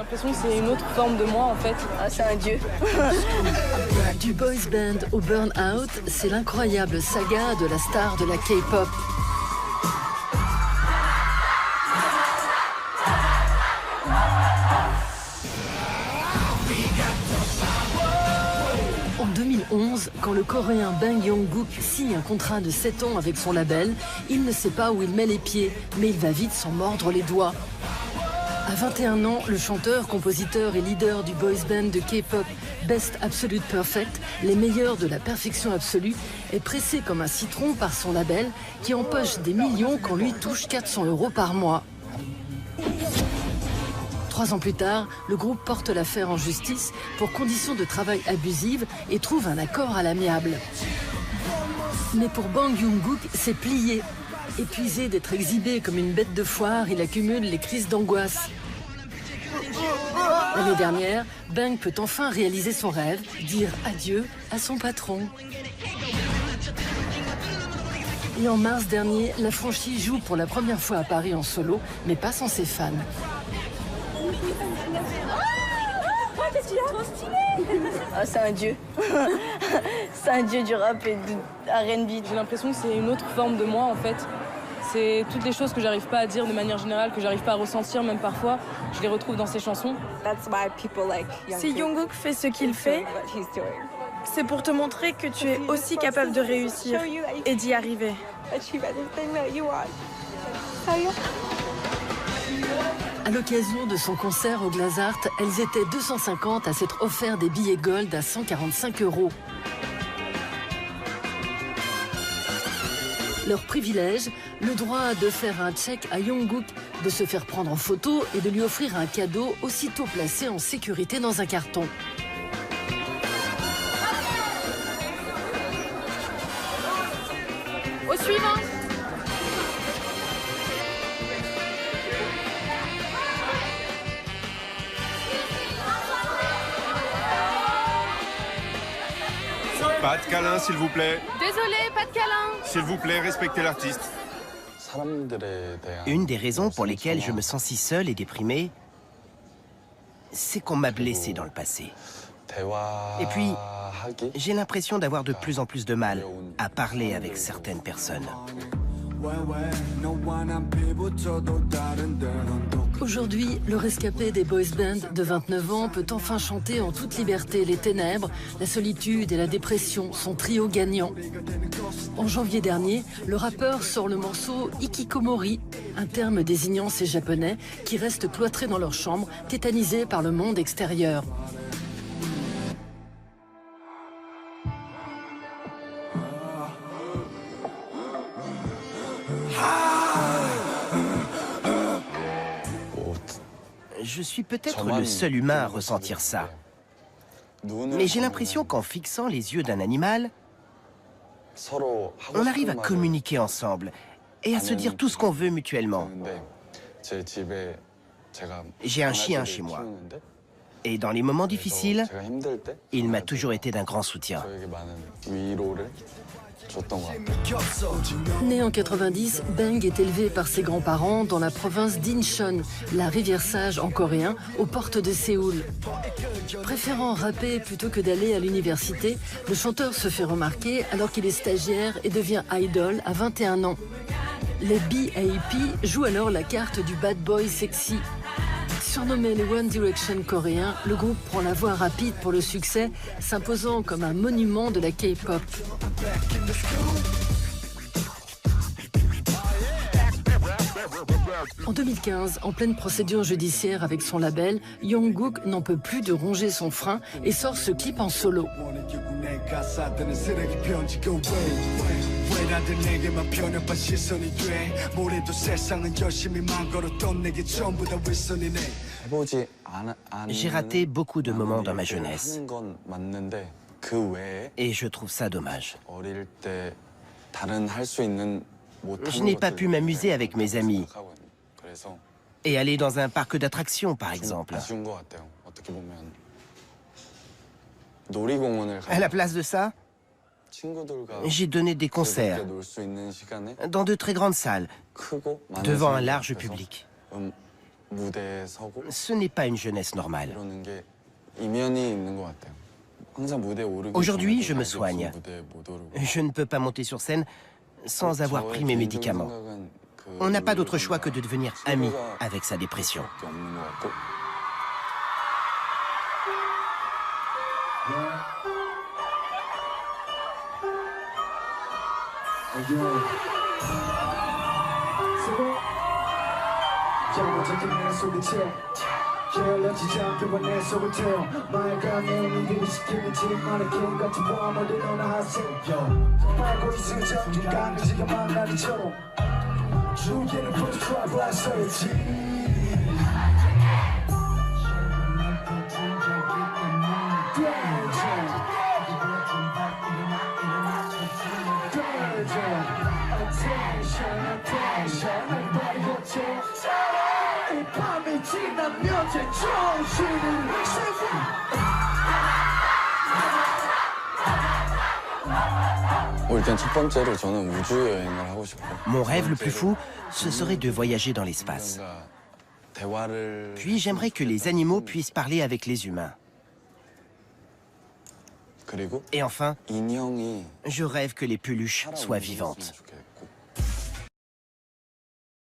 l'impression que c'est une autre forme de moi en fait. Ah, c'est un dieu. Du boys band au burn-out, c'est l'incroyable saga de la star de la K-pop. En 2011, quand le coréen Bang Yong-guk signe un contrat de 7 ans avec son label, il ne sait pas où il met les pieds, mais il va vite s'en mordre les doigts. À 21 ans, le chanteur, compositeur et leader du boys band de K-pop Best Absolute Perfect, les meilleurs de la perfection absolue, est pressé comme un citron par son label qui empoche des millions quand lui touche 400 € par mois. 3 ans plus tard, le groupe porte l'affaire en justice pour conditions de travail abusives et trouve un accord à l'amiable. Mais pour Bang Yong-guk, c'est plié. Épuisé d'être exhibé comme une bête de foire, il accumule les crises d'angoisse. L'année dernière, Bang peut enfin réaliser son rêve, dire adieu à son patron. Et en mars dernier, la franchise joue pour la première fois à Paris en solo, mais pas sans ses fans. Ah, c'est un dieu. C'est un dieu du rap et de R&B. J'ai l'impression que c'est une autre forme de moi en fait. C'est toutes les choses que j'arrive pas à dire de manière générale, que j'arrive pas à ressentir même parfois, je les retrouve dans ces chansons. Si Jungkook fait ce qu'il fait, c'est pour te montrer que tu es aussi capable de réussir et d'y arriver. À l'occasion de son concert au Glazart, elles étaient 250 à s'être offert des billets gold à 145 €. Leur privilège, le droit de faire un check à Jungkook, de se faire prendre en photo et de lui offrir un cadeau aussitôt placé en sécurité dans un carton. Au suivant. Pas de câlin, s'il vous plaît. Désolé, pas de câlin. S'il vous plaît, respectez l'artiste. Une des raisons pour lesquelles je me sens si seul et déprimé, c'est qu'on m'a blessé dans le passé. Et puis, j'ai l'impression d'avoir de plus en plus de mal à parler avec certaines personnes. Aujourd'hui, le rescapé des boys bands de 29 ans peut enfin chanter en toute liberté les ténèbres, la solitude et la dépression, son trio gagnant. En janvier dernier, le rappeur sort le morceau Ikikomori, un terme désignant ces Japonais qui restent cloîtrés dans leur chambre, tétanisés par le monde extérieur. Je suis peut-être le seul humain à ressentir ça. Mais j'ai l'impression qu'en fixant les yeux d'un animal, on arrive à communiquer ensemble et à se dire tout ce qu'on veut mutuellement. J'ai un chien chez moi. Et dans les moments difficiles, il m'a toujours été d'un grand soutien. Né en 90, Bang est élevé par ses grands-parents dans la province d'Incheon, la rivière Sage en coréen, aux portes de Séoul. Préférant rapper plutôt que d'aller à l'université, le chanteur se fait remarquer alors qu'il est stagiaire et devient idol à 21 ans. Les BAP jouent alors la carte du bad boy sexy. Surnommé les One Direction coréens, le groupe prend la voie rapide pour le succès, s'imposant comme un monument de la K-pop. En 2015, en pleine procédure judiciaire avec son label, Jungkook n'en peut plus de ronger son frein et sort ce clip en solo. J'ai raté beaucoup de moments dans ma jeunesse. Et je trouve ça dommage. Je n'ai pas pu m'amuser avec mes amis et aller dans un parc d'attractions, par exemple. À la place de ça, j'ai donné des concerts dans de très grandes salles, devant un large public. Ce n'est pas une jeunesse normale. Aujourd'hui, je me soigne. Je ne peux pas monter sur scène sans avoir pris mes médicaments. On n'a pas d'autre choix que de devenir ami avec sa dépression. Mon rêve le plus fou, ce serait de voyager dans l'espace. Puis j'aimerais que les animaux puissent parler avec les humains. Et enfin, je rêve que les peluches soient vivantes.